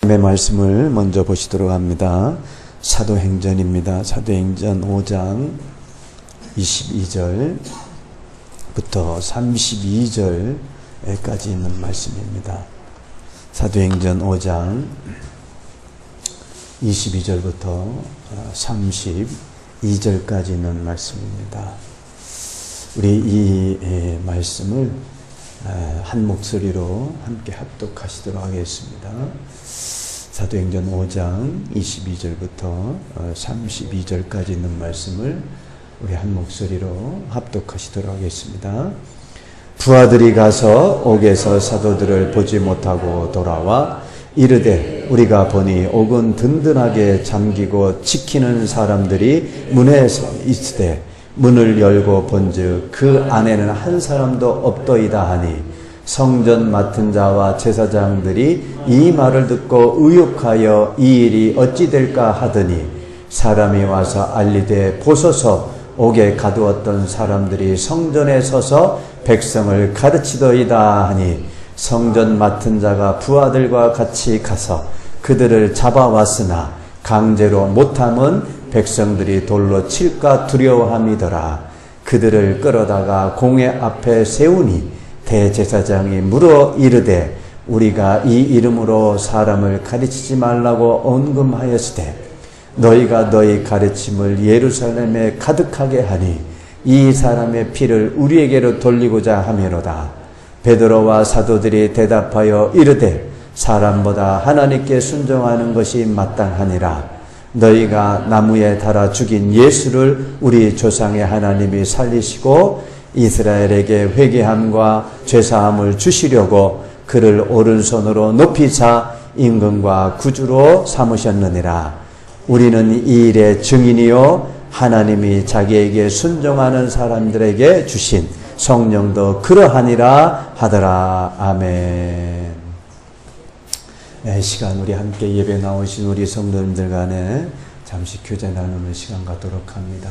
하나님의 말씀을 먼저 보시도록 합니다. 사도행전입니다. 사도행전 5장 22절부터 32절까지 있는 말씀입니다. 사도행전 5장 22절부터 32절까지 있는 말씀입니다. 우리 이 말씀을 한 목소리로 함께 합독하시도록 하겠습니다. 사도행전 5장 22절부터 32절까지 있는 말씀을 우리 한 목소리로 합독하시도록 하겠습니다. 부하들이 가서 옥에서 사도들을 보지 못하고 돌아와 이르되 우리가 보니 옥은 든든하게 잠기고 지키는 사람들이 문에 있으되 문을 열고 본즉 그 안에는 한 사람도 없더이다 하니 성전 맡은 자와 제사장들이 이 말을 듣고 의혹하여 이 일이 어찌 될까 하더니 사람이 와서 알리되 보소서 옥에 가두었던 사람들이 성전에 서서 백성을 가르치더이다 하니 성전 맡은 자가 부하들과 같이 가서 그들을 잡아왔으나 강제로 못함은 백성들이 돌로 칠까 두려워함이더라. 그들을 끌어다가 공회 앞에 세우니 대제사장이 물어 이르되 우리가 이 이름으로 사람을 가르치지 말라고 언금하였으되 너희가 너희 가르침을 예루살렘에 가득하게 하니 이 사람의 피를 우리에게로 돌리고자 하미로다. 베드로와 사도들이 대답하여 이르되 사람보다 하나님께 순종하는 것이 마땅하니라. 너희가 나무에 달아 죽인 예수를 우리 조상의 하나님이 살리시고 이스라엘에게 회개함과 죄사함을 주시려고 그를 오른손으로 높이사 임금과 구주로 삼으셨느니라. 우리는 이 일의 증인이요 하나님이 자기에게 순종하는 사람들에게 주신 성령도 그러하니라 하더라. 아멘. 이 시간 우리 함께 예배 나오신 우리 성도님들 간에 잠시 교제 나누는 시간 갖도록 합니다.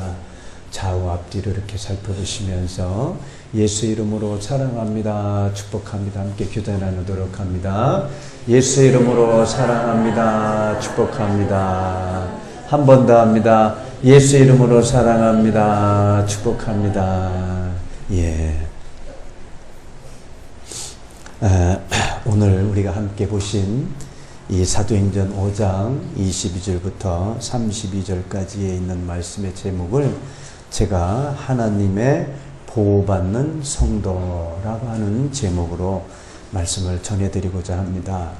좌우 앞뒤를 이렇게 살펴보시면서 예수 이름으로 사랑합니다, 축복합니다. 함께 교제 나누도록 합니다. 예수 이름으로 사랑합니다, 축복합니다. 한 번 더 합니다. 예수 이름으로 사랑합니다, 축복합니다. 오늘 우리가 함께 보신 이 사도행전 5장 22절부터 32절까지에 있는 말씀의 제목을 제가 하나님의 보호받는 성도라고 하는 제목으로 말씀을 전해드리고자 합니다.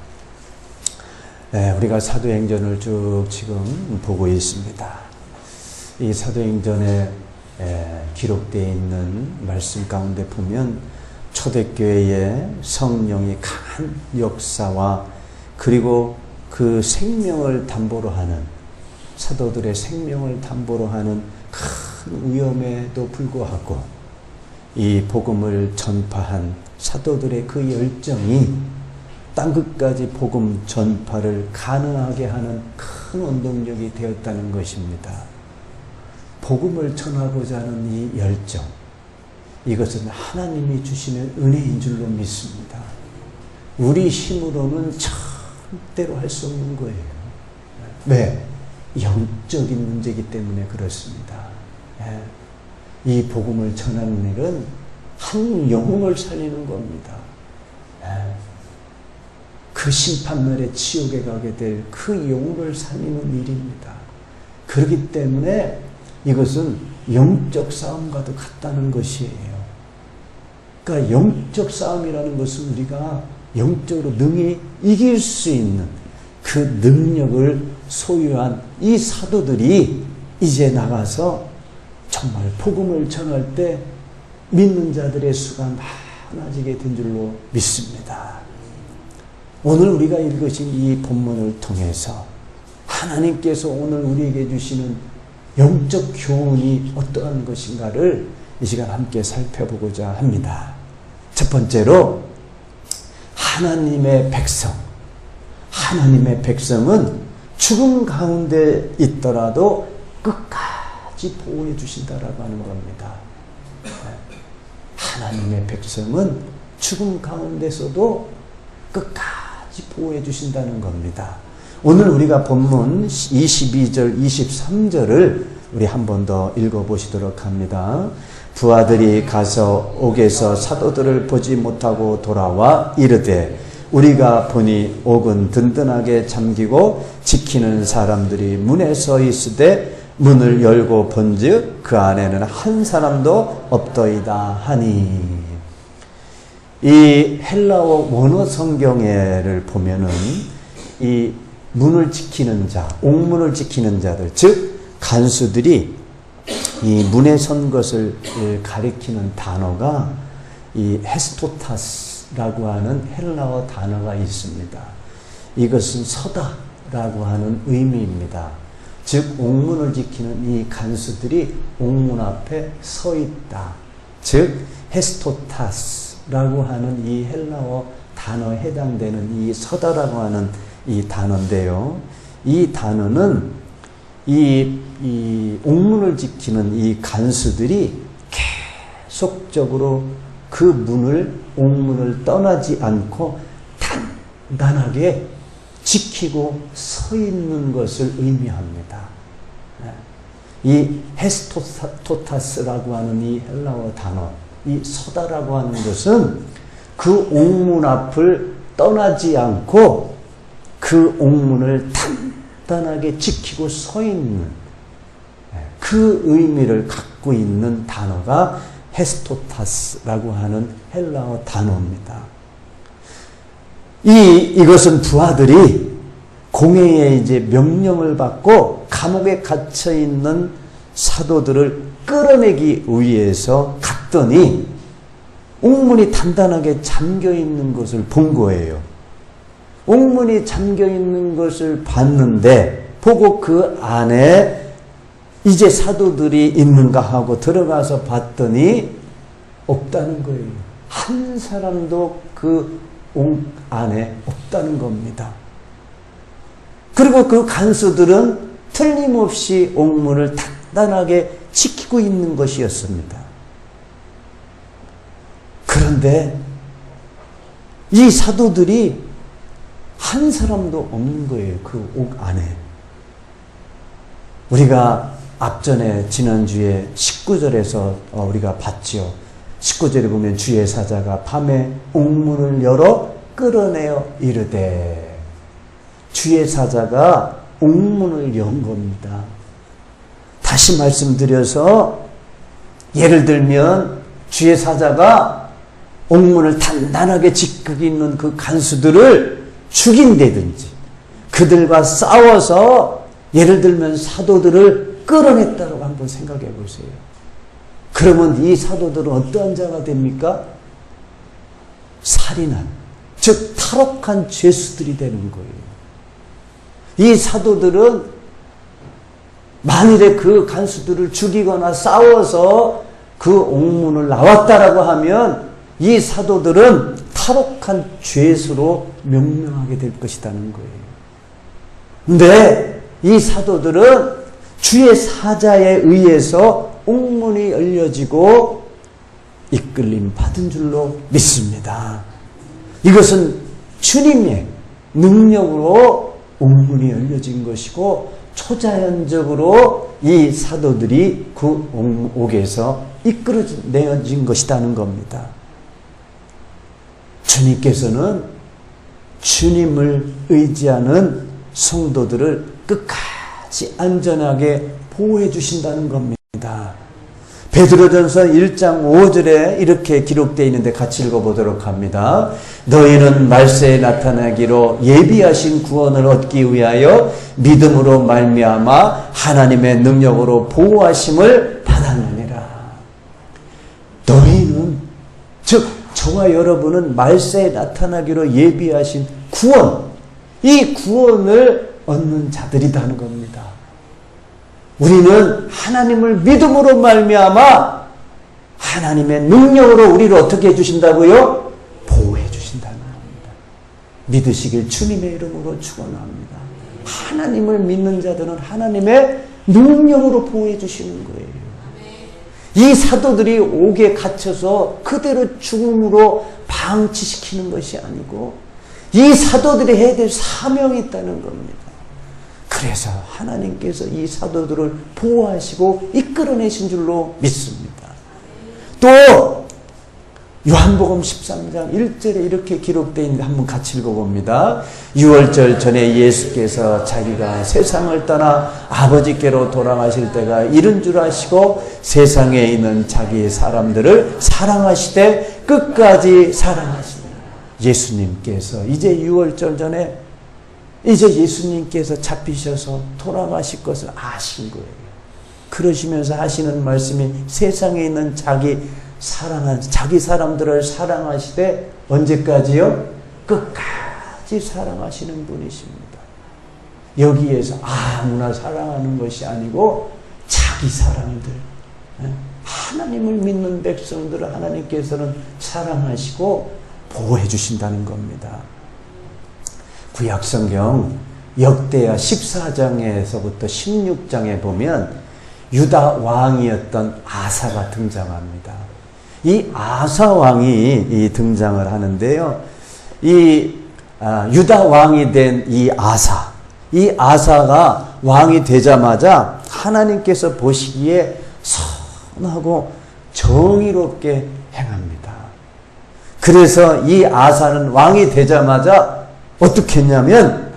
우리가 사도행전을 쭉 지금 보고 있습니다. 이 사도행전에 기록되어 있는 말씀 가운데 보면 초대교회의 성령이 강한 역사와 그리고 그 생명을 담보로 하는 사도들의 생명을 담보로 하는 큰 위험에도 불구하고 이 복음을 전파한 사도들의 그 열정이 땅끝까지 복음 전파를 가능하게 하는 큰 원동력이 되었다는 것입니다. 복음을 전하고자 하는 이 열정, 이것은 하나님이 주시는 은혜인 줄로 믿습니다. 우리 힘으로는 절대로 할 수 없는 거예요. 왜? 영적인 문제이기 때문에 그렇습니다. 이 복음을 전하는 일은 한 영혼을 살리는 겁니다. 그 심판날에 지옥에 가게 될 그 영혼을 살리는 일입니다. 그렇기 때문에 이것은 영적 싸움과도 같다는 것이에요. 그러니까 영적 싸움이라는 것은 우리가 영적으로 능히 이길 수 있는 그 능력을 소유한 이 사도들이 이제 나가서 정말 복음을 전할 때 믿는 자들의 수가 많아지게 된 줄로 믿습니다. 오늘 우리가 읽으신 이 본문을 통해서 하나님께서 오늘 우리에게 주시는 영적 교훈이 어떠한 것인가를 이 시간 함께 살펴보고자 합니다. 첫 번째로 하나님의 백성은 죽음 가운데 있더라도 끝까지 보호해 주신다라고 하는 겁니다. 하나님의 백성은 죽음 가운데서도 끝까지 보호해 주신다는 겁니다. 오늘 우리가 본문 22절, 23절을 우리 한 번 더 읽어보시도록 합니다. 부하들이 가서 옥에서 사도들을 보지 못하고 돌아와 이르되 우리가 보니 옥은 든든하게 잠기고 지키는 사람들이 문에 서 있으되 문을 열고 본즉 그 안에는 한 사람도 없더이다 하니. 이 헬라어 원어 성경에를 보면은 이 문을 지키는 자, 옥문을 지키는 자들, 즉 간수들이 이 문에 선 것을 가리키는 단어가 이 헤스토타스라고 하는 헬라어 단어가 있습니다. 이것은 서다라고 하는 의미입니다. 즉 옥문을 지키는 이 간수들이 옥문 앞에 서 있다. 즉 헤스토타스라고 하는 이 헬라어 단어에 해당되는 이 서다라고 하는 이 단어인데요. 이 단어는 이 옥문을 지키는 이 간수들이 계속적으로 그 문을, 옥문을 떠나지 않고 단단하게 지키고 서 있는 것을 의미합니다. 이 헤스토타스라고 하는 이 헬라어 단어, 이 서다라고 하는 것은 그 옥문 앞을 떠나지 않고 그 옥문을 단단하게 지키고 서 있는 그 의미를 갖고 있는 단어가 헤스토타스라고 하는 헬라어 단어입니다. 이것은 부하들이 공회에 이제 명령을 받고 감옥에 갇혀 있는 사도들을 끌어내기 위해서 갔더니 옥문이 단단하게 잠겨 있는 것을 본 거예요. 옥문이 잠겨 있는 것을 봤는데 보고 그 안에 이제 사도들이 있는가 하고 들어가서 봤더니 없다는 거예요. 한 사람도 그 옥 안에 없다는 겁니다. 그리고 그 간수들은 틀림없이 옥문을 단단하게 지키고 있는 것이었습니다. 그런데 이 사도들이 한 사람도 없는 거예요. 그 옥 안에. 우리가 앞전에 지난주에 19절에서 우리가 봤지요. 19절에 보면 주의 사자가 밤에 옥문을 열어 끌어내어 이르되, 주의 사자가 옥문을 연 겁니다. 다시 말씀드려서 예를 들면 주의 사자가 옥문을 단단하게 지키고 있는 그 간수들을 죽인다든지 그들과 싸워서 예를 들면 사도들을 끌어냈다고 한번 생각해 보세요. 그러면 이 사도들은 어떠한 자가 됩니까? 살인한, 즉 탈옥한 죄수들이 되는 거예요. 이 사도들은 만일에 그 간수들을 죽이거나 싸워서 그 옥문을 나왔다라고 하면 이 사도들은 탈옥한 죄수로 명명하게 될 것이라는 거예요. 근데 이 사도들은 주의 사자에 의해서 옥문이 열려지고 이끌림 받은 줄로 믿습니다. 이것은 주님의 능력으로 옥문이 열려진 것이고 초자연적으로 이 사도들이 그 옥에서 이끌어내어진 것이라는 겁니다. 주님께서는 주님을 의지하는 성도들을 끝까지 안전하게 보호해 주신다는 겁니다. 베드로전서 1장 5절에 이렇게 기록되어 있는데 같이 읽어보도록 합니다. 너희는 말세에 나타나기로 예비하신 구원을 얻기 위하여 믿음으로 말미암아 하나님의 능력으로 보호하심을 받았느니라. 너희는, 즉 저와 여러분은 말세에 나타나기로 예비하신 구원, 이 구원을 얻는 자들이라는 겁니다. 우리는 하나님을 믿음으로 말미암아 하나님의 능력으로 우리를 어떻게 해주신다고요? 보호해 주신다는 겁니다. 믿으시길 주님의 이름으로 축원합니다. 하나님을 믿는 자들은 하나님의 능력으로 보호해 주시는 거예요. 이 사도들이 옥에 갇혀서 그대로 죽음으로 방치시키는 것이 아니고 이 사도들이 해야 될 사명이 있다는 겁니다. 그래서 하나님께서 이 사도들을 보호하시고 이끌어내신 줄로 믿습니다. 또 요한복음 13장 1절에 이렇게 기록되어 있는데 한번 같이 읽어봅니다. 6월절 전에 예수께서 자기가 세상을 떠나 아버지께로 돌아가실 때가 이른 줄 아시고 세상에 있는 자기 사람들을 사랑하시되 끝까지 사랑하시니, 예수님께서 이제 6월절 전에 이제 예수님께서 잡히셔서 돌아가실 것을 아신 거예요. 그러시면서 하시는 말씀이 세상에 있는 자기 사람들을 사랑하시되 언제까지요? 끝까지 사랑하시는 분이십니다. 여기에서 아무나 사랑하는 것이 아니고 자기 사람들, 하나님을 믿는 백성들을 하나님께서는 사랑하시고 보호해 주신다는 겁니다. 구약성경 역대하 14장에서부터 16장에 보면 유다 왕이었던 아사가 등장합니다. 이 아사 왕이 등장을 하는데요. 유다 왕이 된 이 아사가 왕이 되자마자 하나님께서 보시기에 선하고 정의롭게 행합니다. 그래서 이 아사는 왕이 되자마자 어떻게 했냐면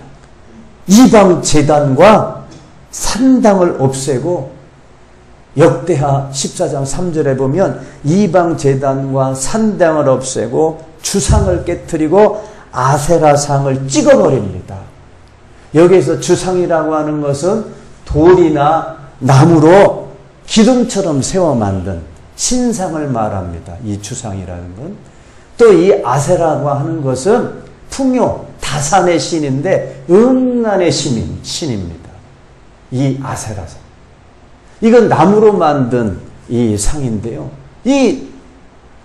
이방 제단과 산당을 없애고, 역대하 14장 3절에 보면 이방 제단과 산당을 없애고 주상을 깨뜨리고 아세라상을 찍어버립니다. 여기에서 주상이라고 하는 것은 돌이나 나무로 기둥처럼 세워 만든 신상을 말합니다. 이 주상이라는 건. 또 이 아세라고 하는 것은 풍요, 다산의 신인데 음란의 신입니다. 이 아세라상. 이건 나무로 만든 이 상인데요. 이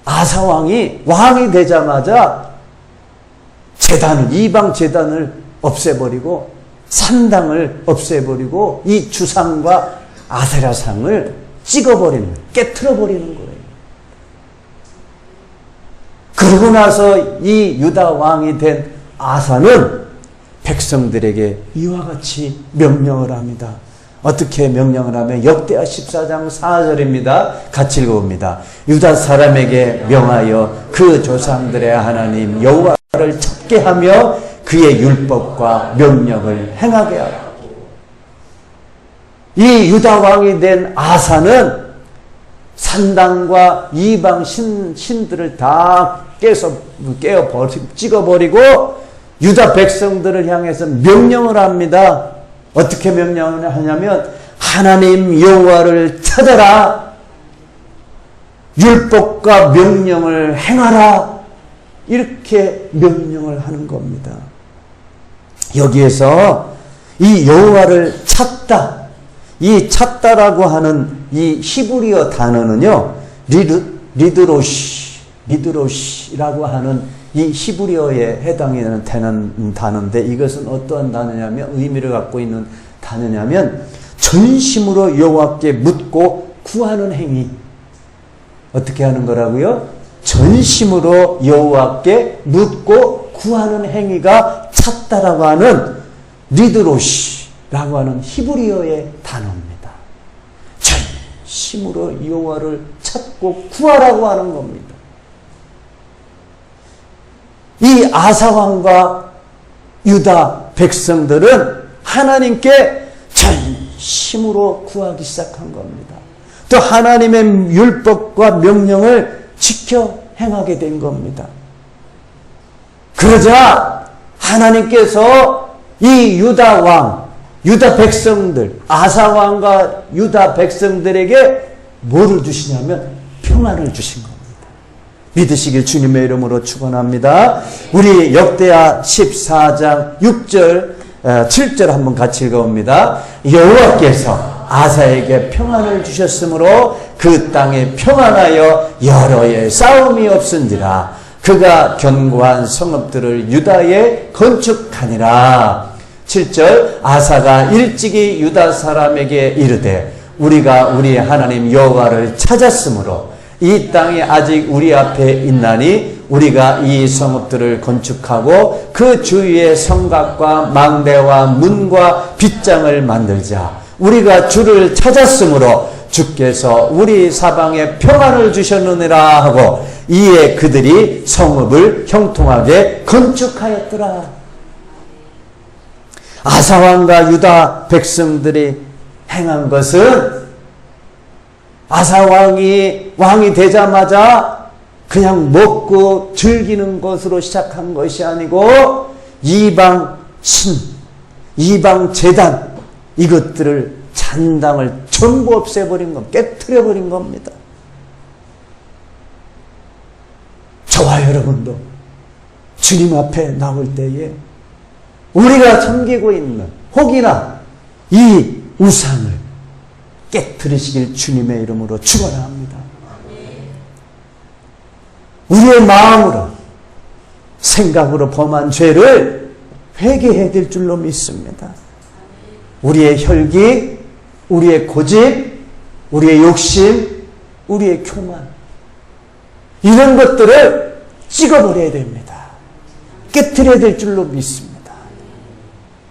아사왕이 왕이 되자마자 이방 제단을 없애버리고 산당을 없애버리고 이 주상과 아세라상을 깨트려버리는 거예요. 그러고 나서 이 유다 왕이 된 아사는 백성들에게 이와 같이 명령을 합니다. 어떻게 명령을 하면 역대하 14장 4절입니다. 같이 읽어봅니다. 유다 사람에게 명하여 그 조상들의 하나님 여호와를 찾게 하며 그의 율법과 명령을 행하게 하라. 이 유다 왕이 된 아사는 산당과 이방 신들을 다 찍어버리고 유다 백성들을 향해서 명령을 합니다. 어떻게 명령을 하냐면 하나님 여호와를 찾아라, 율법과 명령을 행하라, 이렇게 명령을 하는 겁니다. 여기에서 이 여호와를 찾다, 이 찾다라고 하는 이 히브리어 단어는요, 리드로시라고 하는 이 히브리어에 해당하는 단어인데, 이것은 어떠한 단어냐면, 의미를 갖고 있는 단어냐면 전심으로 여호와께 묻고 구하는 행위. 어떻게 하는 거라고요? 전심으로 여호와께 묻고 구하는 행위가 찾다라고 하는 리드로시라고 하는 히브리어의 단어입니다. 전심으로 여호와를 찾고 구하라고 하는 겁니다. 이 아사왕과 유다 백성들은 하나님께 전심으로 구하기 시작한 겁니다. 또 하나님의 율법과 명령을 지켜 행하게 된 겁니다. 그러자 하나님께서 이 유다 백성들, 아사왕과 유다 백성들에게 뭐를 주시냐면 평안을 주신 겁니다. 믿으시길 주님의 이름으로 축원합니다. 우리 역대하 14장 6절 7절 한번 같이 읽어봅니다. 여호와께서 아사에게 평안을 주셨으므로 그 땅에 평안하여 여러 해 싸움이 없은지라. 그가 견고한 성읍들을 유다에 건축하니라. 7절 아사가 일찍이 유다 사람에게 이르되 우리가 우리 하나님 여호와를 찾았으므로 이 땅이 아직 우리 앞에 있나니 우리가 이 성읍들을 건축하고 그 주위에 성곽과 망대와 문과 빗장을 만들자. 우리가 주를 찾았으므로 주께서 우리 사방에 평안을 주셨느니라 하고 이에 그들이 성읍을 형통하게 건축하였더라. 아사왕과 유다 백성들이 행한 것은 아사왕이 왕이 되자마자 그냥 먹고 즐기는 것으로 시작한 것이 아니고 이방 신, 이방 제단 이것들을 잔당을 전부 없애버린 겁니다. 깨트려버린 겁니다. 저와 여러분도 주님 앞에 나올 때에 우리가 섬기고 있는 혹이나 이 우상을 깨트리시길 주님의 이름으로 축원합니다. 우리의 마음으로 생각으로 범한 죄를 회개해야 될 줄로 믿습니다. 우리의 혈기, 우리의 고집, 우리의 욕심, 우리의 교만 이런 것들을 찍어버려야 됩니다. 깨트려야 될 줄로 믿습니다.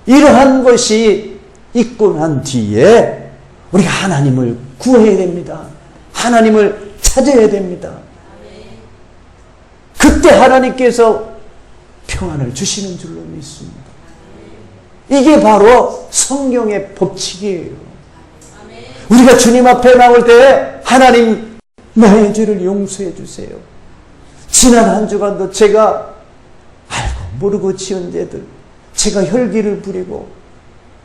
이러한 것이 있고 난 뒤에 우리가 하나님을 구해야 됩니다. 하나님을 찾아야 됩니다. 그때 하나님께서 평안을 주시는 줄로 믿습니다. 이게 바로 성경의 법칙이에요. 우리가 주님 앞에 나올 때 하나님 나의 죄를 용서해 주세요. 지난 한 주간도 제가 알고 모르고 지은 죄들, 제가 혈기를 부리고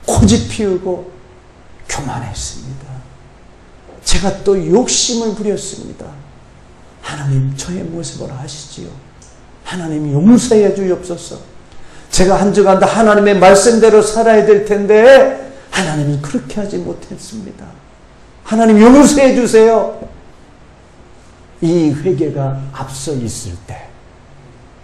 고집 피우고 교만했습니다. 제가 또 욕심을 부렸습니다. 하나님 저의 모습을 아시지요. 하나님 용서해 주옵소서. 제가 한 주간 다 하나님의 말씀대로 살아야 될 텐데 하나님이 그렇게 하지 못했습니다. 하나님 용서해 주세요. 이 회개가 앞서 있을 때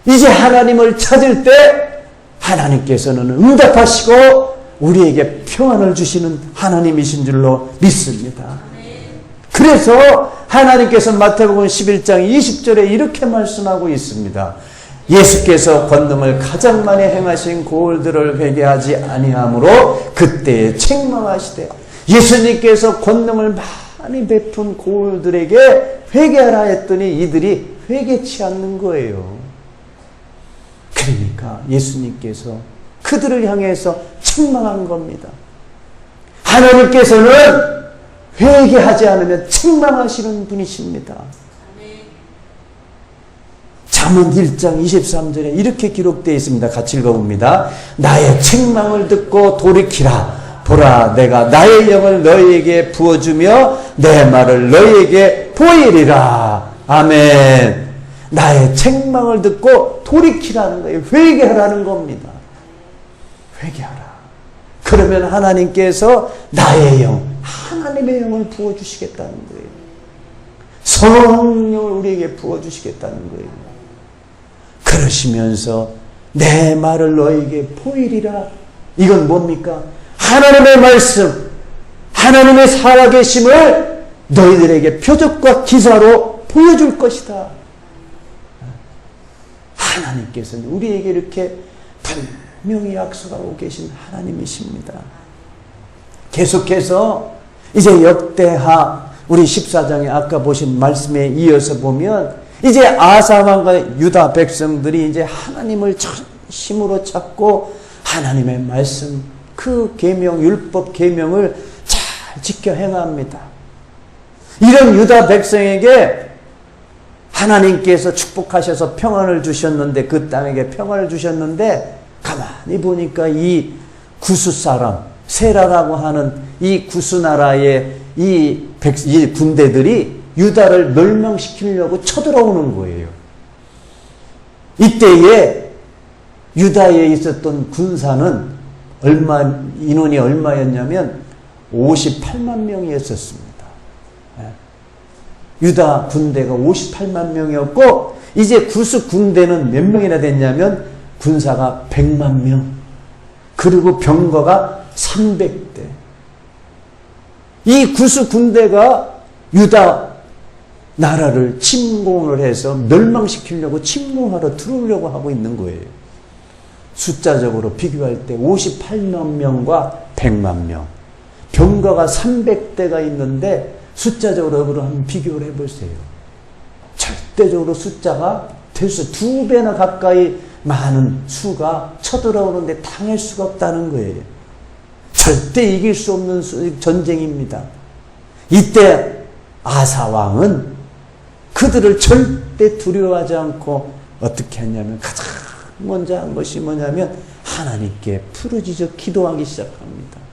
이제 하나님을 찾을 때 하나님께서는 응답하시고 우리에게 평안을 주시는 하나님이신 줄로 믿습니다. 그래서 하나님께서 마태복음 11장 20절에 이렇게 말씀하고 있습니다. 예수께서 권능을 가장 많이 행하신 고을들을 회개하지 아니하므로 그때에 책망하시되 예수님께서 권능을 많이 베푼 고을들에게 회개하라 했더니 이들이 회개치 않는 거예요. 그러니까 예수님께서 그들을 향해서 책망한 겁니다. 하나님께서는 회개하지 않으면 책망하시는 분이십니다. 잠언 1장 23절에 이렇게 기록되어 있습니다. 같이 읽어봅니다. 나의 책망을 듣고 돌이키라. 보라, 내가 나의 영을 너희에게 부어주며 내 말을 너희에게 보이리라. 아멘. 나의 책망을 듣고 돌이키라는 거예요. 회개하라는 겁니다. 회개하라. 그러면 하나님께서 나의 영, 하나님의 영을 부어주시겠다는 거예요. 성령을 우리에게 부어주시겠다는 거예요. 그러시면서 내 말을 너에게 보이리라. 이건 뭡니까? 하나님의 말씀, 하나님의 살아계심을 너희들에게 표적과 기사로 보여줄 것이다. 하나님께서는 우리에게 이렇게 분명히 약속하고 계신 하나님이십니다. 계속해서 이제 역대하 우리 14장에 아까 보신 말씀에 이어서 보면 이제 아사왕과 유다 백성들이 이제 하나님을 전심으로 찾고 하나님의 말씀 그 계명 율법 계명을 잘 지켜 행합니다. 이런 유다 백성에게 하나님께서 축복하셔서 평안을 주셨는데 그 땅에게 평안을 주셨는데 가만히 보니까 이 구스 사람 세라라고 하는 이 구스 나라의 이 군대들이 유다를 멸망시키려고 쳐들어오는 거예요. 이때에 유다에 있었던 군사는 인원이 얼마였냐면 58만 명이었습니다. 유다 군대가 58만 명이었고 이제 구스 군대는 몇 명이나 됐냐면 군사가 100만 명 그리고 병거가 300대. 이 구스 군대가 유다 나라를 침공을 해서 멸망시키려고 침공하러 들어오려고 하고 있는 거예요. 숫자적으로 비교할 때 58만 명과 100만 명. 병거가 300대가 있는데 숫자적으로 한번 비교를 해보세요. 절대적으로 숫자가 벌써 2배나 가까이 많은 수가 쳐들어오는데 당할 수가 없다는 거예요. 절대 이길 수 없는 전쟁입니다. 이때 아사 왕은 그들을 절대 두려워하지 않고 어떻게 했냐면 가장 먼저 한 것이 뭐냐면 하나님께 부르짖어 기도하기 시작합니다.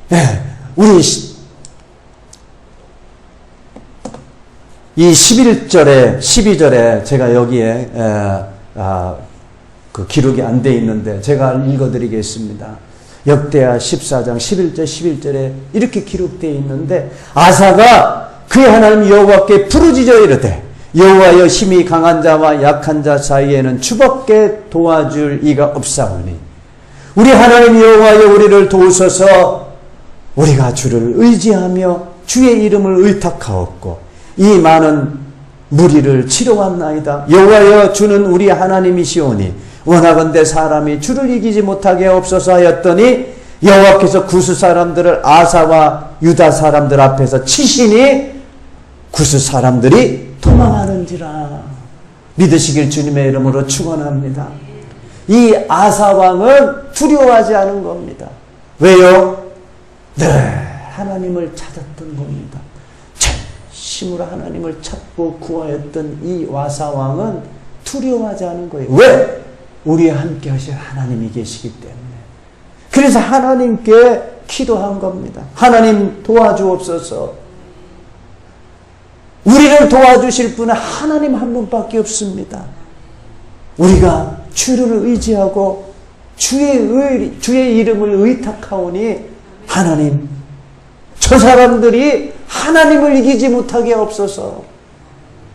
네, 우리 이 11절에 12절에 제가 여기에 그 기록이 안 돼 있는데 제가 읽어드리겠습니다. 역대하 14장 11절 11절에 이렇게 기록되어 있는데 아사가 그의 하나님 여호와께 부르짖어 이르되 여호와여 힘이 강한 자와 약한 자 사이에는 주밖에 도와줄 이가 없사오니 우리 하나님 여호와여 우리를 도우소서. 우리가 주를 의지하며 주의 이름을 의탁하옵고 이 많은 무리를 치러왔나이다. 여호와여 주는 우리 하나님이시오니 원하건대 사람이 주를 이기지 못하게 없소서 하였더니 여호와께서 구스 사람들을 아사와 유다 사람들 앞에서 치시니 구스 사람들이 도망하는지라. 믿으시길 주님의 이름으로 축원합니다. 이 아사 왕은 두려워하지 않은 겁니다. 왜요? 늘 하나님을 찾았던 겁니다. 전심으로 하나님을 찾고 구하였던 이 아사 왕은 두려워하지 않은 거예요. 왜? 우리와 함께 하실 하나님이 계시기 때문에. 그래서 하나님께 기도한 겁니다. 하나님 도와주옵소서. 우리를 도와주실 분은 하나님 한 분밖에 없습니다. 우리가 주를 의지하고 주의 이름을 의탁하오니 하나님, 저 사람들이 하나님을 이기지 못하게 없어서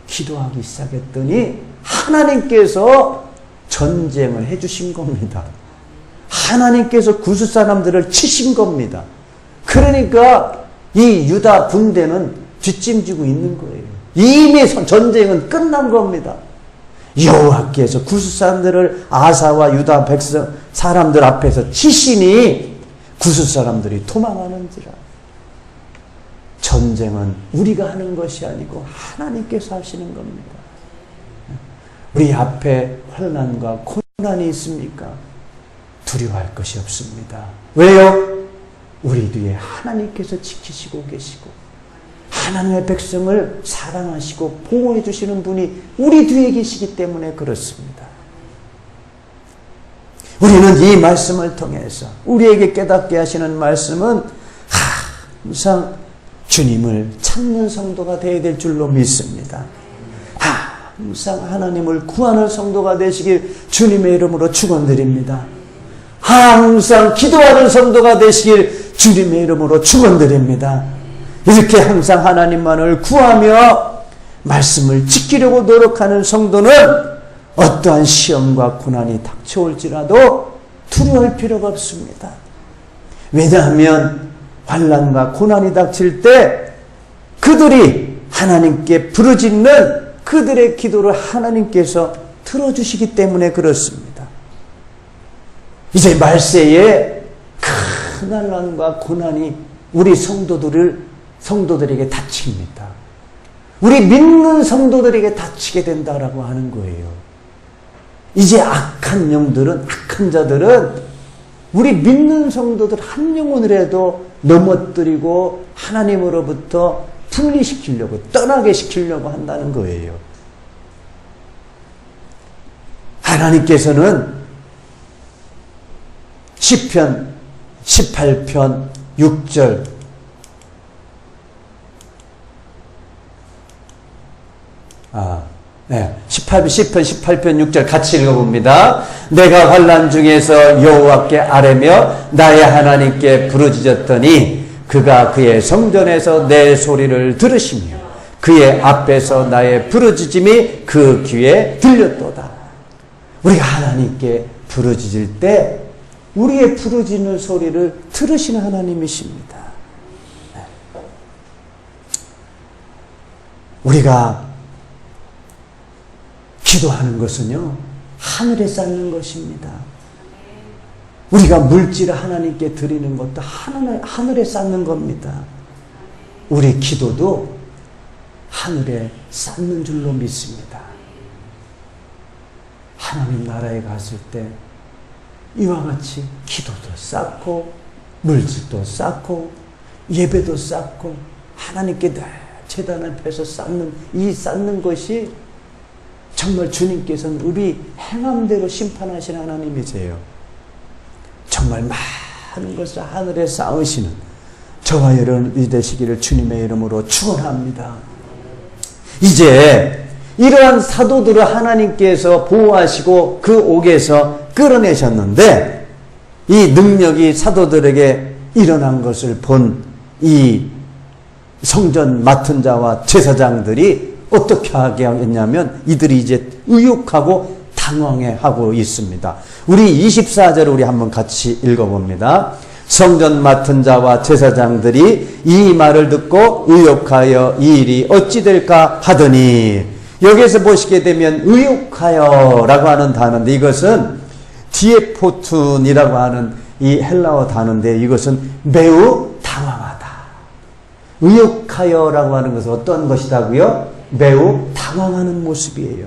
기도하기 시작했더니 하나님께서 전쟁을 해주신 겁니다. 하나님께서 구스 사람들을 치신 겁니다. 그러니까 이 유다 군대는 뒷짐지고 있는 거예요. 이미 전쟁은 끝난 겁니다. 여호와께서 구스 사람들을 아사와 유다 백성 사람들 앞에서 치시니 구스 사람들이 도망하는지라. 전쟁은 우리가 하는 것이 아니고 하나님께서 하시는 겁니다. 우리 앞에 환난과 고난이 있습니까? 두려워할 것이 없습니다. 왜요? 우리 뒤에 하나님께서 지키시고 계시고 하나님의 백성을 사랑하시고 보호해 주시는 분이 우리 뒤에 계시기 때문에 그렇습니다. 우리는 이 말씀을 통해서 우리에게 깨닫게 하시는 말씀은 항상 주님을 찾는 성도가 되어야 될 줄로 믿습니다. 항상 하나님을 구하는 성도가 되시길 주님의 이름으로 축원드립니다. 항상 기도하는 성도가 되시길 주님의 이름으로 축원드립니다. 이렇게 항상 하나님만을 구하며 말씀을 지키려고 노력하는 성도는 어떠한 시험과 고난이 닥쳐올지라도 두려워할 필요가 없습니다. 왜냐하면 환난과 고난이 닥칠 때 그들이 하나님께 부르짖는 그들의 기도를 하나님께서 들어주시기 때문에 그렇습니다. 이제 말세에 큰 환난과 고난이 우리 성도들에게 닥칩니다. 우리 믿는 성도들에게 닥치게 된다라고 하는 거예요. 이제 악한 영들은, 악한 자들은 우리 믿는 성도들 한 영혼이라도 넘어뜨리고 하나님으로부터 분리시키려고, 떠나게 시키려고 한다는 거예요. 하나님께서는 시편 18편 6절 시편 18편 6절 같이 읽어봅니다. 내가 환난 중에서 여호와께 아뢰며 나의 하나님께 부르짖었더니 그가 그의 성전에서 내 소리를 들으시며 그의 앞에서 나의 부르짖음이 그 귀에 들렸도다. 우리가 하나님께 부르짖을 때 우리의 부르짖는 소리를 들으시는 하나님이십니다. 우리가 기도하는 것은요, 하늘에 쌓는 것입니다. 우리가 물질을 하나님께 드리는 것도 하늘에 쌓는 겁니다. 우리 기도도 하늘에 쌓는 줄로 믿습니다. 하나님 나라에 갔을 때 이와 같이 기도도 쌓고 물질도 쌓고 예배도 쌓고 하나님께 늘 제단 앞에서 쌓는 것이 정말 주님께서는 우리 행함대로 심판하신 하나님이세요. 정말 많은 것을 하늘에 쌓으시는 저와 여러분이 되시기를 주님의 이름으로 축원합니다. 이제 이러한 사도들을 하나님께서 보호하시고 그 옥에서 끌어내셨는데 이 능력이 사도들에게 일어난 것을 본 이 성전 맡은 자와 제사장들이 어떻게 하게 하겠냐면 이들이 이제 의욕하고 당황해하고 있습니다. 우리 24절을 우리 한번 같이 읽어봅니다. 성전 맡은 자와 제사장들이 이 말을 듣고 의욕하여 이 일이 어찌 될까 하더니, 여기에서 보시게 되면 의욕하여라고 하는 단어인데 이것은 디에포툰이라고 하는 이 헬라어 단어인데 이것은 매우 당황하다. 의욕하여라고 하는 것은 어떤 것이라고요? 매우 당황하는 모습이에요.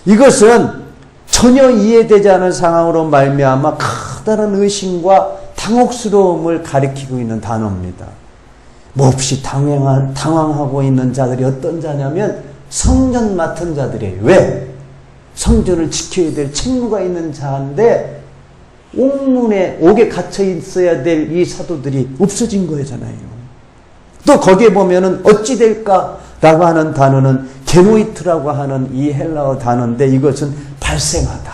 이것은 전혀 이해되지 않은 상황으로 말미암아 커다란 의심과 당혹스러움을 가리키고 있는 단어입니다. 몹시 당황하고 있는 자들이 어떤 자냐면 성전 맡은 자들이에요. 왜? 성전을 지켜야 될 책무가 있는 자인데 옥에 갇혀 있어야 될 이 사도들이 없어진 거잖아요. 또 거기에 보면은 어찌 될까라고 하는 단어는 게노이트라고 하는 이 헬라어 단어인데 이것은 발생하다.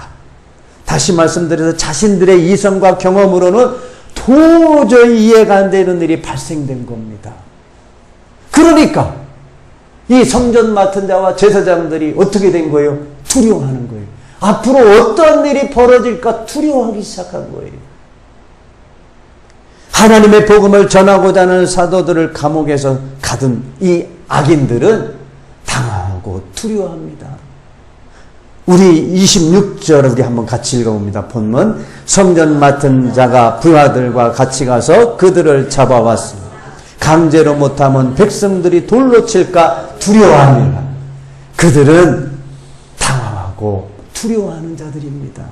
다시 말씀드려서 자신들의 이성과 경험으로는 도저히 이해가 안 되는 일이 발생된 겁니다. 그러니까 이 성전 맡은 자와 제사장들이 어떻게 된 거예요? 두려워하는 거예요. 앞으로 어떤 일이 벌어질까 두려워하기 시작한 거예요. 하나님의 복음을 전하고자 하는 사도들을 감옥에서 가둔 이 악인들은 당황하고 두려워합니다. 우리 26절 우리 한번 같이 읽어봅니다. 본문. 성전 맡은 자가 부하들과 같이 가서 그들을 잡아왔습니다. 강제로 못하면 백성들이 돌로 칠까 두려워합니다. 그들은 당황하고 두려워하는 자들입니다.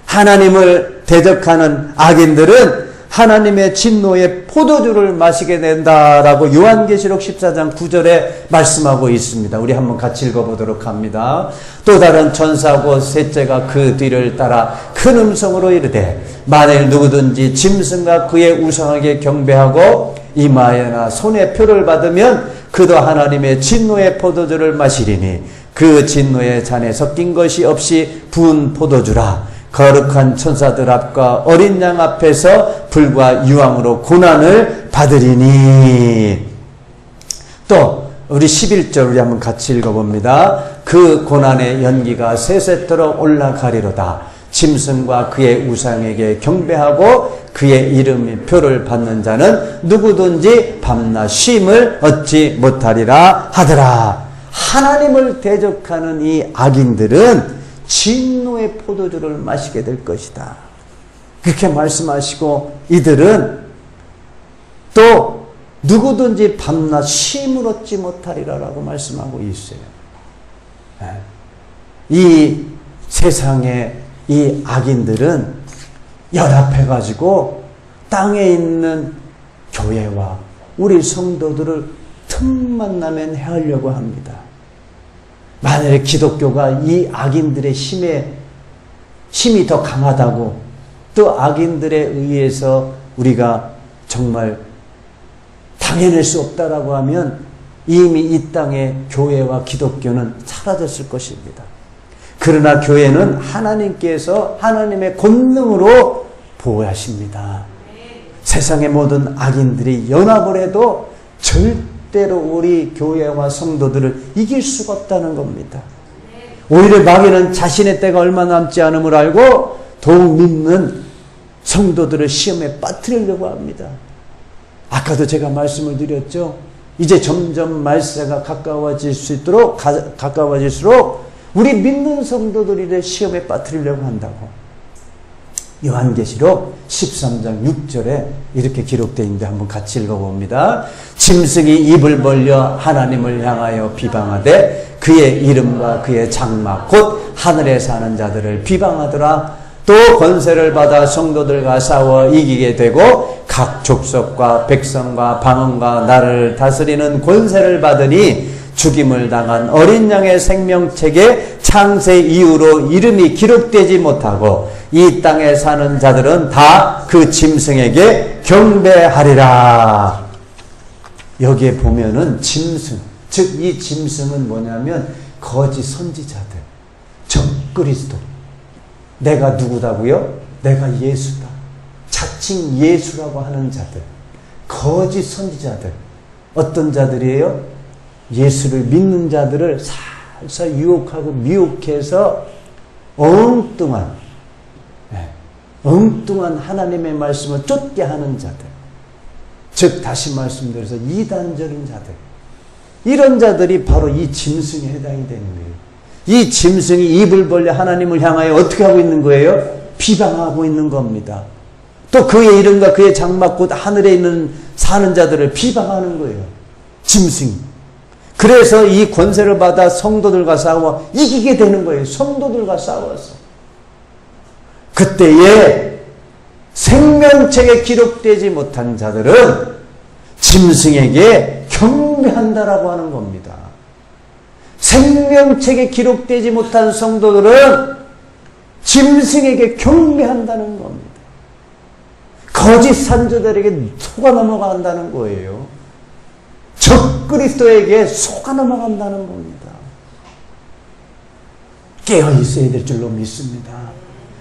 하나님을 대적하는 악인들은 하나님의 진노의 포도주를 마시게 된다라고 요한계시록 14장 9절에 말씀하고 있습니다. 우리 한번 같이 읽어보도록 합니다. 또 다른 천사고 셋째가 그 뒤를 따라 큰 음성으로 이르되 만일 누구든지 짐승과 그의 우상에게 경배하고 이마에나 손에 표를 받으면 그도 하나님의 진노의 포도주를 마시리니 그 진노의 잔에 섞인 것이 없이 부은 포도주라. 거룩한 천사들 앞과 어린 양 앞에서 불과 유황으로 고난을 받으리니. 또 우리 11절 우리 한번 같이 읽어봅니다. 그 고난의 연기가 세세토록 올라가리로다. 짐승과 그의 우상에게 경배하고 그의 이름의 표를 받는 자는 누구든지 밤낮 쉼을 얻지 못하리라 하더라. 하나님을 대적하는 이 악인들은 진노의 포도주를 마시게 될 것이다. 그렇게 말씀하시고 이들은 또 누구든지 밤낮 쉼을 얻지 못하리라라고 말씀하고 있어요. 이 세상의 이 악인들은 연합해가지고 땅에 있는 교회와 우리 성도들을 틈만 나면 해하려고 합니다. 만약에 기독교가 이 악인들의 힘이 더 강하다고 또 악인들에 의해서 우리가 정말 당해낼 수 없다라고 하면 이미 이 땅의 교회와 기독교는 사라졌을 것입니다. 그러나 교회는 하나님께서 하나님의 권능으로 보호하십니다. 세상의 모든 악인들이 연합을 해도 절대로 우리 교회와 성도들을 이길 수가 없다는 겁니다. 오히려 마귀는 자신의 때가 얼마 남지 않음을 알고 더욱 믿는 성도들을 시험에 빠뜨리려고 합니다. 아까도 제가 말씀을 드렸죠. 이제 점점 말세가 가까워질수록 우리 믿는 성도들이 시험에 빠뜨리려고 한다고. 요한계시록 13장 6절에 이렇게 기록되어 있는데 한번 같이 읽어봅니다. 짐승이 입을 벌려 하나님을 향하여 비방하되 그의 이름과 그의 장막 곧 하늘에 사는 자들을 비방하더라. 또 권세를 받아 성도들과 싸워 이기게 되고 각 족속과 백성과 방언과 나라를 다스리는 권세를 받으니 죽임을 당한 어린 양의 생명책에 창세 이후로 이름이 기록되지 못하고 이 땅에 사는 자들은 다 그 짐승에게 경배하리라. 여기에 보면은 짐승, 즉 이 짐승은 뭐냐면 거짓 선지자들, 적그리스도. 내가 누구다고요? 내가 예수다. 자칭 예수라고 하는 자들, 거짓 선지자들. 어떤 자들이에요? 예수를 믿는 자들을 살살 유혹하고 미혹해서 엉뚱한 하나님의 말씀을 쫓게 하는 자들. 즉 다시 말씀드려서 이단적인 자들. 이런 자들이 바로 이 짐승에 해당이 되는 거예요. 이 짐승이 입을 벌려 하나님을 향하여 어떻게 하고 있는 거예요? 비방하고 있는 겁니다. 또 그의 이름과 그의 장막 곧 하늘에 있는 사는 자들을 비방하는 거예요. 짐승이. 그래서 이 권세를 받아 성도들과 싸워 이기게 되는 거예요. 성도들과 싸워서. 그때에 생명책에 기록되지 못한 자들은 짐승에게 경배한다라고 하는 겁니다. 생명책에 기록되지 못한 성도들은 짐승에게 경배한다는 겁니다. 거짓 선지자들에게 속아 넘어간다는 거예요. 적그리스도에게 속아 넘어간다는 겁니다. 깨어 있어야 될 줄로 믿습니다.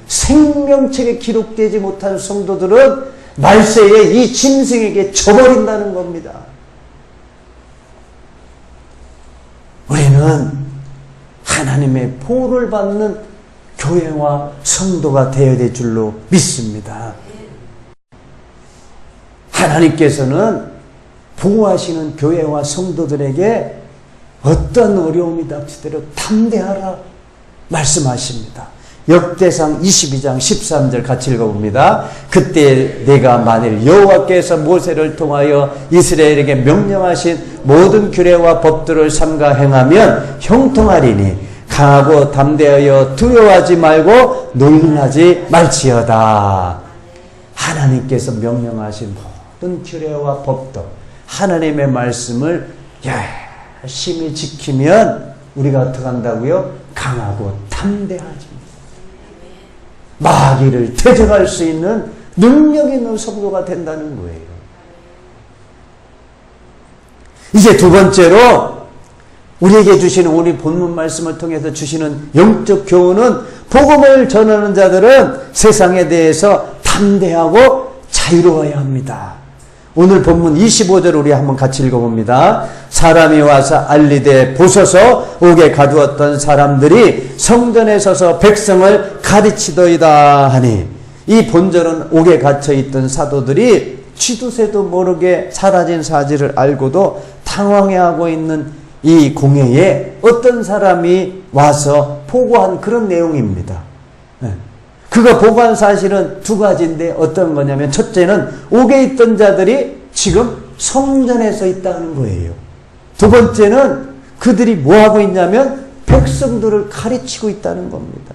생명책에 기록되지 못한 성도들은 말세에 이 짐승에게 져버린다는 겁니다. 우리는 하나님의 보호를 받는 교회와 성도가 되어야 될 줄로 믿습니다. 하나님께서는 보호하시는 교회와 성도들에게 어떤 어려움이 닥치더라도 담대하라 말씀하십니다. 역대상 22장 13절 같이 읽어봅니다. 그때 내가 만일 여호와께서 모세를 통하여 이스라엘에게 명령하신 모든 규례와 법들을 삼가 행하면 형통하리니 강하고 담대하여 두려워하지 말고 놀라지 말지어다. 하나님께서 명령하신 모든 규례와 법도 하나님의 말씀을 열심히 지키면 우리가 어떻게 한다고요? 강하고 담대하지. 마귀를 대적할 수 있는 능력 있는 성도가 된다는 거예요. 이제 두 번째로 우리에게 주시는 우리 본문 말씀을 통해서 주시는 영적 교훈은 복음을 전하는 자들은 세상에 대해서 담대하고 자유로워야 합니다. 오늘 본문 25절 우리 한번 같이 읽어봅니다. 사람이 와서 알리되 보소서 옥에 가두었던 사람들이 성전에 서서 백성을 가르치더이다 하니, 이 본절은 옥에 갇혀있던 사도들이 취두새도 모르게 사라진 사실을 알고도 당황해하고 있는 이 공회에 어떤 사람이 와서 보고한 그런 내용입니다. 그가 보고한 사실은 두 가지인데 어떤 거냐면, 첫째는 옥에 있던 자들이 지금 성전에서 있다는 거예요. 두 번째는 그들이 뭐하고 있냐면 백성들을 가르치고 있다는 겁니다.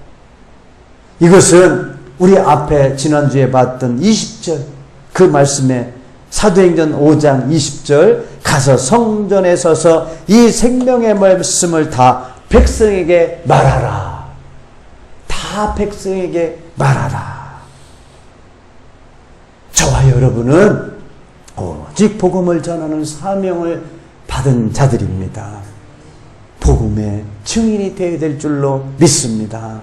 이것은 우리 앞에 지난주에 봤던 20절 그 말씀에 사도행전 5장 20절 가서 성전에 서서 이 생명의 말씀을 다 백성에게 말하라. 다 백성에게 말하라. 저와 여러분은 오직 복음을 전하는 사명을 받은 자들입니다. 복음의 증인이 되어야 될 줄로 믿습니다.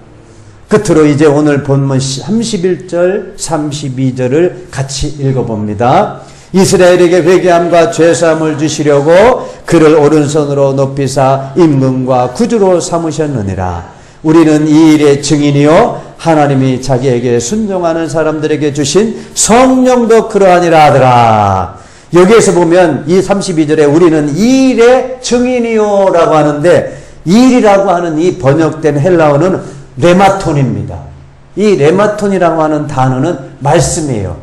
끝으로 이제 오늘 본문 31절 32절을 같이 읽어봅니다. 이스라엘에게 회개함과 죄사함을 주시려고 그를 오른손으로 높이사 임금과 구주로 삼으셨느니라. 우리는 이 일의 증인이요 하나님이 자기에게 순종하는 사람들에게 주신 성령도 그러하니라 하더라. 여기에서 보면 이 32절에 우리는 이 일의 증인이요 라고 하는데, 이 일이라고 하는 이 번역된 헬라어는 레마톤입니다. 이 레마톤이라고 하는 단어는 말씀이에요.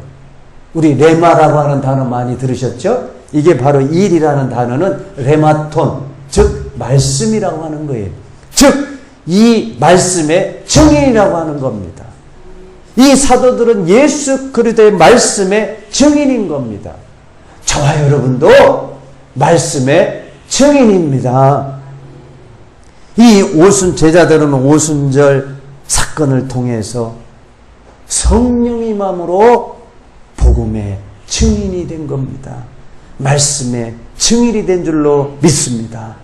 우리 레마라고 하는 단어 많이 들으셨죠? 이게 바로 이 일이라는 단어는 레마톤, 즉 말씀이라고 하는 거예요. 즉 이 말씀의 증인이라고 하는 겁니다. 이 사도들은 예수 그리스도의 말씀의 증인인 겁니다. 저와 여러분도 말씀의 증인입니다. 이 제자들은 오순절 사건을 통해서 성령의 마음으로 복음의 증인이 된 겁니다. 말씀의 증인이 된 줄로 믿습니다.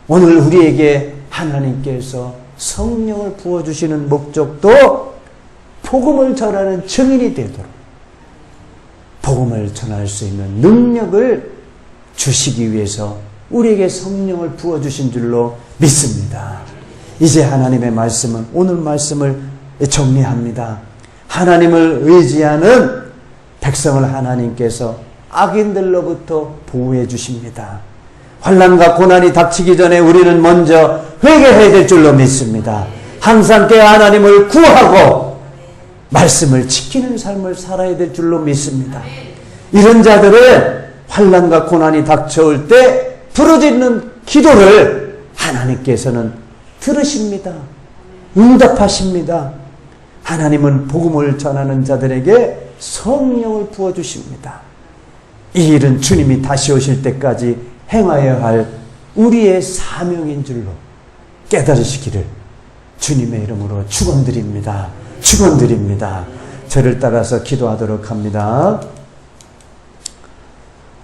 오늘 우리에게 하나님께서 성령을 부어주시는 목적도 복음을 전하는 증인이 되도록, 복음을 전할 수 있는 능력을 주시기 위해서 우리에게 성령을 부어주신 줄로 믿습니다. 이제 하나님의 말씀은, 오늘 말씀을 정리합니다. 하나님을 의지하는 백성을 하나님께서 악인들로부터 보호해 주십니다. 환난과 고난이 닥치기 전에 우리는 먼저 회개해야 될 줄로 믿습니다. 항상 깨어 하나님을 구하고 말씀을 지키는 삶을 살아야 될 줄로 믿습니다. 이런 자들은 환난과 고난이 닥쳐올 때 부르짖는 기도를 하나님께서는 들으십니다. 응답하십니다. 하나님은 복음을 전하는 자들에게 성령을 부어주십니다. 이 일은 주님이 다시 오실 때까지 행하여야 할 우리의 사명인 줄로 깨달으시기를 주님의 이름으로 축원드립니다. 축원드립니다. 저를 따라서 기도하도록 합니다.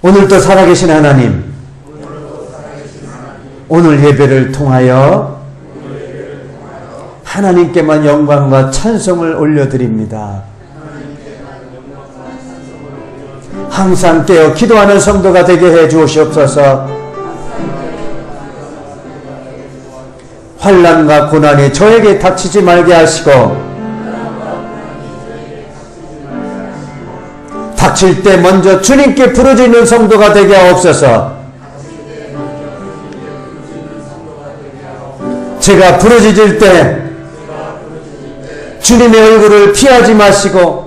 오늘도 살아계신 하나님, 오늘 예배를 통하여 하나님께만 영광과 찬송을 올려드립니다. 항상 깨어 기도하는 성도가 되게 해 주시옵소서. 환난과 고난이 저에게 닥치지 말게 하시고, 닥칠 때 먼저 주님께 부르짖는 성도가 되게 하옵소서. 제가 부르짖을 때 주님의 얼굴을 피하지 마시고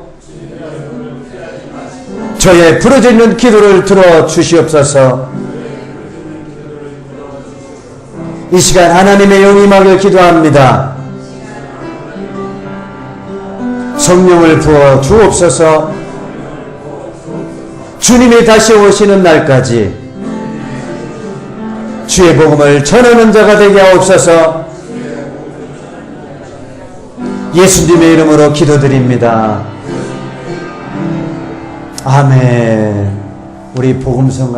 저의 부르짖는 기도를 들어주시옵소서. 이 시간 하나님의 영이 임하길 기도합니다. 성령을 부어 주옵소서. 주님이 다시 오시는 날까지 주의 복음을 전하는 자가 되게 하옵소서. 예수님의 이름으로 기도드립니다. 아멘. 우리 복음성가